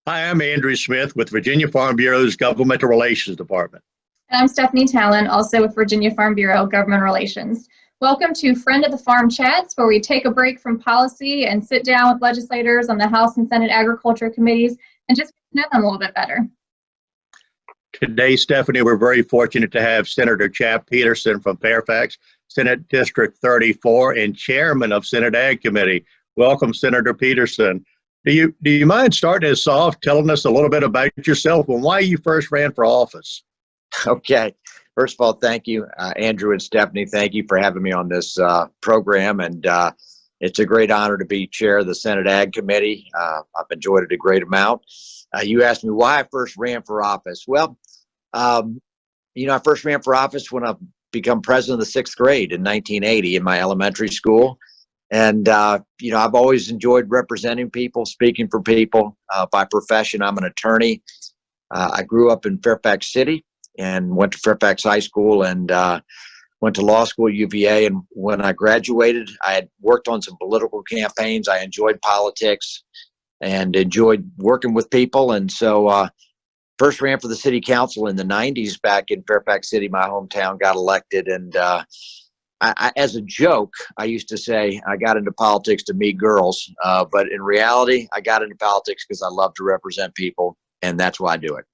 Hi, I'm Andrew Smith with Virginia Farm Bureau's Government Relations Department. And I'm Stephanie Talon, also with Virginia Farm Bureau Government Relations. Welcome to Friend of the Farm Chats, where we take a break from policy and sit down with legislators on the House and Senate Agriculture Committees and just get to know them a little bit better. Today, Stephanie, we're very fortunate to have Senator Chap Petersen from Fairfax, Senate District 34, and Chairman of Senate Ag Committee. Welcome, Senator Petersen. Do you mind starting us off telling us a little bit about yourself and why you first ran for office? Okay. First of all, thank you, Andrew and Stephanie. Thank you for having me on this program. And it's a great honor to be chair of the Senate Ag Committee. I've enjoyed it a great amount. You asked me why I first ran for office. Well, I first ran for office when I became president of the sixth grade in 1980 in my elementary school. And, I've always enjoyed representing people, speaking for people. By profession, I'm an attorney. I grew up in Fairfax City and went to Fairfax High School and went to law school at UVA. And when I graduated, I had worked on some political campaigns. I enjoyed politics and enjoyed working with people. And so first ran for the city council in the 90s back in Fairfax City, my hometown, got elected. And I, as a joke, I used to say I got into politics to meet girls. But in reality, I got into politics because I love to represent people. And that's why I do it.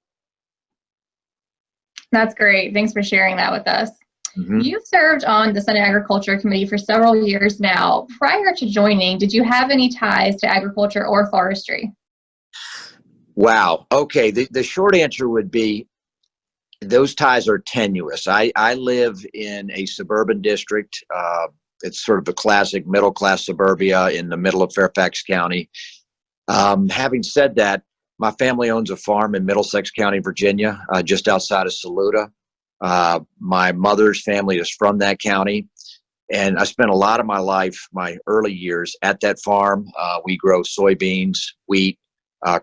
That's great. Thanks for sharing that with us. Mm-hmm. You've served on the Senate Agriculture Committee for several years now. Prior to joining, did you have any ties to agriculture or forestry? Wow. Okay. The short answer would be those ties are tenuous. I live in a suburban district. It's sort of a classic middle-class suburbia in the middle of Fairfax County. Having said that, my family owns a farm in Middlesex County, Virginia, just outside of Saluda. My mother's family is from that county. And I spent a lot of my life, my early years, at that farm. We grow soybeans, wheat,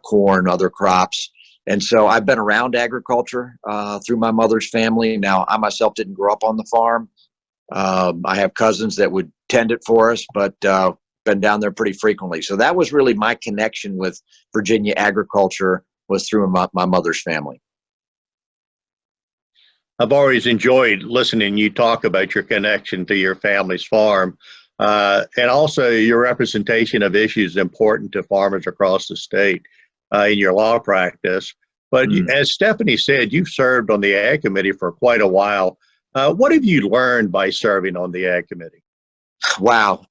corn, other crops. And so I've been around agriculture through my mother's family. Now, I myself didn't grow up on the farm. I have cousins that would tend it for us, but been down there pretty frequently. So that was really my connection with Virginia agriculture, was through my mother's family. I've always enjoyed listening you talk about your connection to your family's farm and also your representation of issues important to farmers across the state in your law practice. But as Stephanie said, you've served on the Ag Committee for quite a while. What have you learned by serving on the Ag Committee? Wow.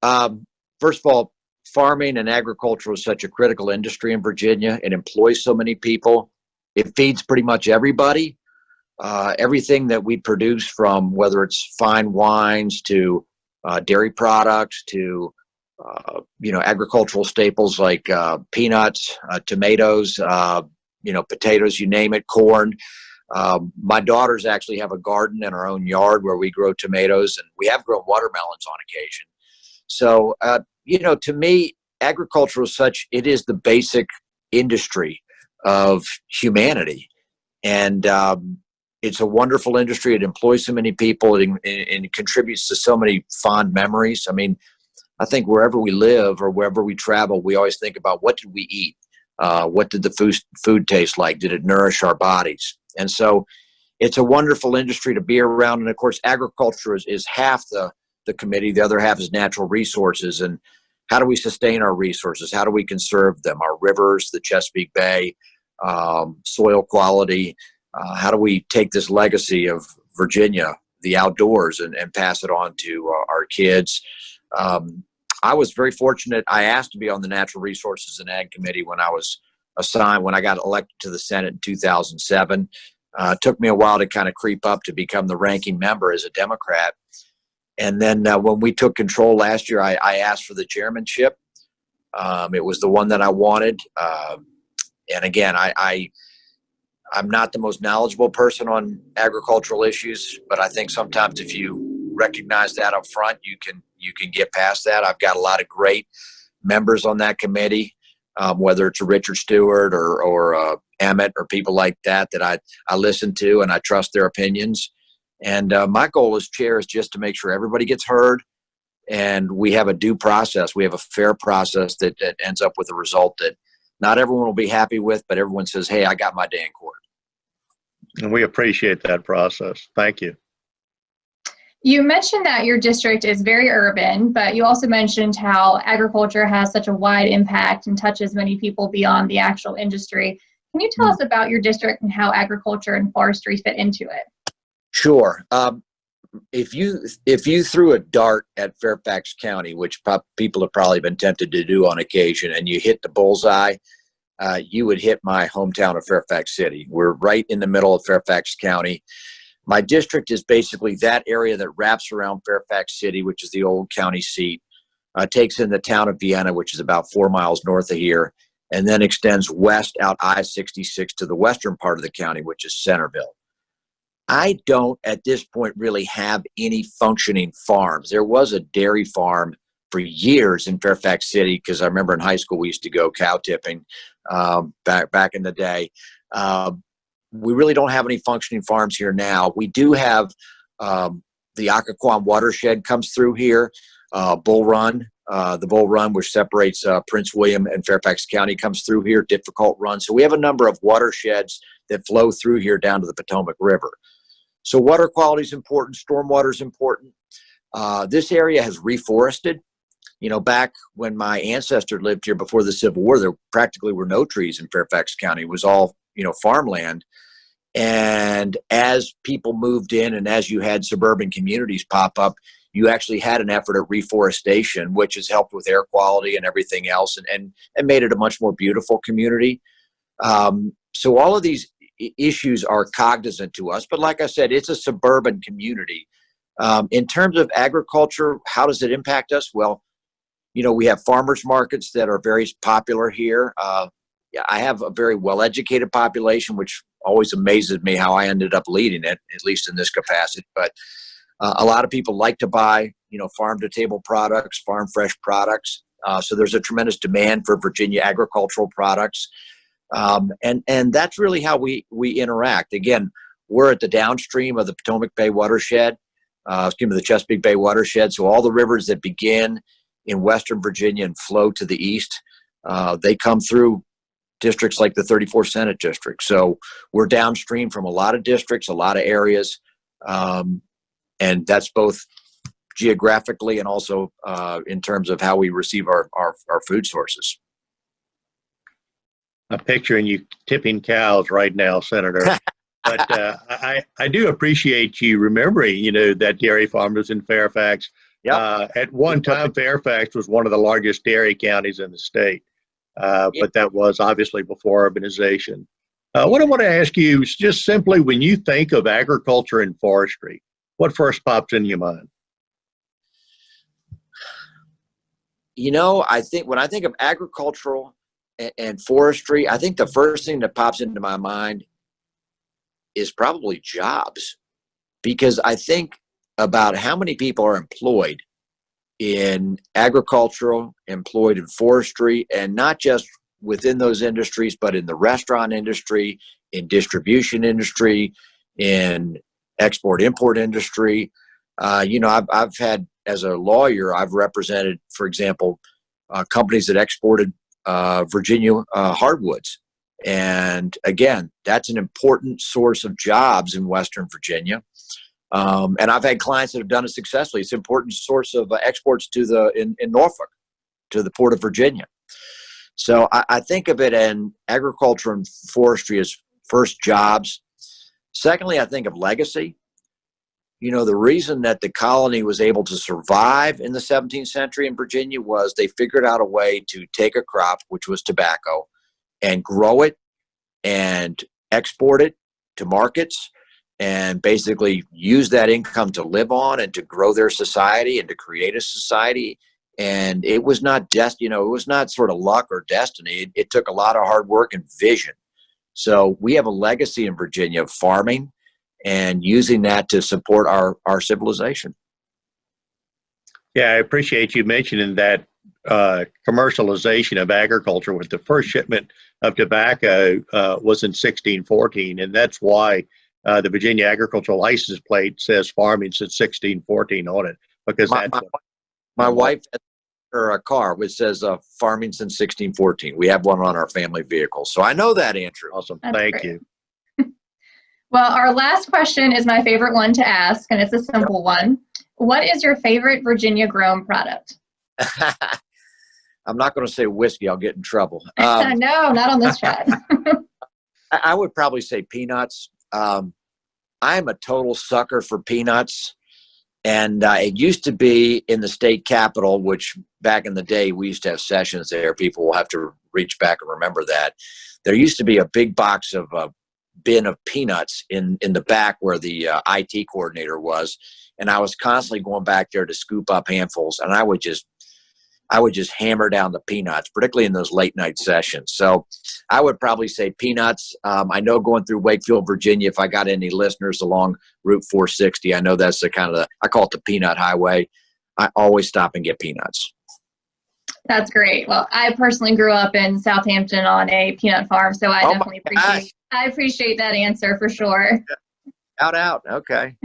First of all, farming and agriculture is such a critical industry in Virginia. It employs so many people. It feeds pretty much everybody. Everything that we produce, from whether it's fine wines to dairy products to agricultural staples like peanuts, tomatoes, potatoes, you name it, corn. My daughters actually have a garden in our own yard where we grow tomatoes, and we have grown watermelons on occasion. So, to me, agriculture is it is the basic industry of humanity. And it's a wonderful industry. It employs so many people and it contributes to so many fond memories. I mean, I think wherever we live or wherever we travel, we always think about, what did we eat? What did the food taste like? Did it nourish our bodies? And so it's a wonderful industry to be around. And of course, agriculture is half the committee. The other half is natural resources. And how do we sustain our resources? How do we conserve them? Our rivers, the Chesapeake Bay, soil quality. How do we take this legacy of Virginia, the outdoors, and pass it on to our kids? I was very fortunate. I asked to be on the Natural Resources and Ag Committee when I was assigned, when I got elected to the Senate in 2007. It took me a while to kind of creep up to become the ranking member as a Democrat. And then when we took control last year, I asked for the chairmanship. It was the one that I wanted. And again, I'm not the most knowledgeable person on agricultural issues, but I think sometimes if you recognize that up front, you can get past that. I've got a lot of great members on that committee, whether it's a Richard Stewart or Emmett or people like that I listen to and I trust their opinions. And my goal as chair is just to make sure everybody gets heard and we have a due process. We have a fair process that ends up with a result that not everyone will be happy with, but everyone says, hey, I got my day in court. And we appreciate that process. Thank you. You mentioned that your district is very urban, but you also mentioned how agriculture has such a wide impact and touches many people beyond the actual industry. Can you tell us about your district and how agriculture and forestry fit into it? Sure. If you threw a dart at Fairfax County, which people have probably been tempted to do on occasion, and you hit the bullseye, you would hit my hometown of Fairfax City. We're right in the middle of Fairfax County. My district is basically that area that wraps around Fairfax City, which is the old county seat, takes in the town of Vienna, which is about 4 miles north of here, and then extends west out I-66 to the western part of the county, which is Centerville. I don't, at this point, really have any functioning farms. There was a dairy farm for years in Fairfax City, because I remember in high school we used to go cow tipping back in the day. We really don't have any functioning farms here now. We do have the Occoquan watershed comes through here, Bull Run. The Bull Run, which separates Prince William and Fairfax County, comes through here, Difficult Run. So we have a number of watersheds that flow through here down to the Potomac River. So water quality is important, stormwater is important. This area has reforested. You know, back when my ancestor lived here before the Civil War, there practically were no trees in Fairfax County. It was all, farmland. And as people moved in and as you had suburban communities pop up, you actually had an effort at reforestation, which has helped with air quality and everything else, and made it a much more beautiful community. So all of these issues are cognizant to us. But like I said, it's a suburban community. In terms of agriculture, how does it impact us? Well, we have farmers markets that are very popular here. I have a very well-educated population, which always amazes me how I ended up leading it, at least in this capacity. But a lot of people like to buy, farm-to-table products, farm-fresh products. So there's a tremendous demand for Virginia agricultural products. And that's really how we interact. Again, we're at the downstream of the Potomac Bay watershed, the Chesapeake Bay watershed. So all the rivers that begin in Western Virginia and flow to the east, they come through districts like the 34th Senate District. So we're downstream from a lot of districts, a lot of areas. And that's both geographically and also in terms of how we receive our food sources. I'm picturing you tipping cows right now, Senator. But I do appreciate you remembering, that dairy farmers in Fairfax. Yep. At one time, Fairfax was one of the largest dairy counties in the state. But that was obviously before urbanization. What I want to ask you is just simply, when you think of agriculture and forestry, what first pops in your mind? I think when I think of agricultural and forestry, I think the first thing that pops into my mind is probably jobs, because I think about how many people are employed in agricultural, employed in forestry, and not just within those industries, but in the restaurant industry, in distribution industry, in export-import industry. I've had, as a lawyer, I've represented, for example, companies that exported Virginia hardwoods. And again, that's an important source of jobs in Western Virginia. And I've had clients that have done it successfully. It's an important source of exports to in Norfolk, to the Port of Virginia. So I think of it in agriculture and forestry as first jobs. Secondly, I think of legacy. The reason that the colony was able to survive in the 17th century in Virginia was they figured out a way to take a crop, which was tobacco, and grow it and export it to markets, and basically use that income to live on and to grow their society and to create a society. And it was not just, it was not sort of luck or destiny. It took a lot of hard work and vision. So we have a legacy in Virginia of farming and using that to support our civilization. Yeah, I appreciate you mentioning that commercialization of agriculture. With the first shipment of tobacco was in 1614, and that's why the Virginia agricultural license plate says farming since 1614 on it, because my wife or a car which says farming since 1614. We have one on our family vehicle. So I know that, Andrew. Awesome. That's Thank great. you. Well, our last question is my favorite one to ask, and it's a simple one. What is your favorite Virginia grown product? I'm not going to say whiskey. I'll get in trouble. No, not on this chat. I would probably say peanuts. I'm a total sucker for peanuts. And it used to be in the state capitol, which back in the day, we used to have sessions there. People will have to reach back and remember that. There used to be a big box of bin of peanuts in the back where the IT coordinator was. And I was constantly going back there to scoop up handfuls. And I would just hammer down the peanuts, particularly in those late night sessions. So I would probably say peanuts. I know going through Wakefield, Virginia, if I got any listeners along Route 460, I know that's I call it the peanut highway. I always stop and get peanuts. That's great. Well, I personally grew up in Southampton on a peanut farm, so I definitely appreciate that answer for sure. Out. Okay.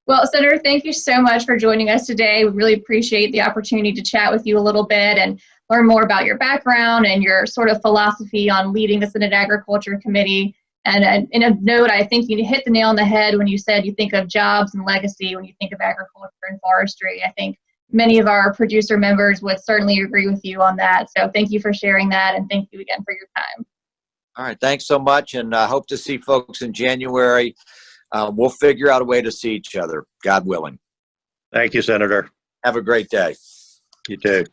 Well, Senator, thank you so much for joining us today. We really appreciate the opportunity to chat with you a little bit and learn more about your background and your sort of philosophy on leading the Senate Agriculture Committee. And in a note, I think you hit the nail on the head when you said you think of jobs and legacy when you think of agriculture and forestry. I think many of our producer members would certainly agree with you on that. So thank you for sharing that, and thank you again for your time. All right. Thanks so much, and I hope to see folks in January. We'll figure out a way to see each other, God willing. Thank you, Senator. Have a great day. You too.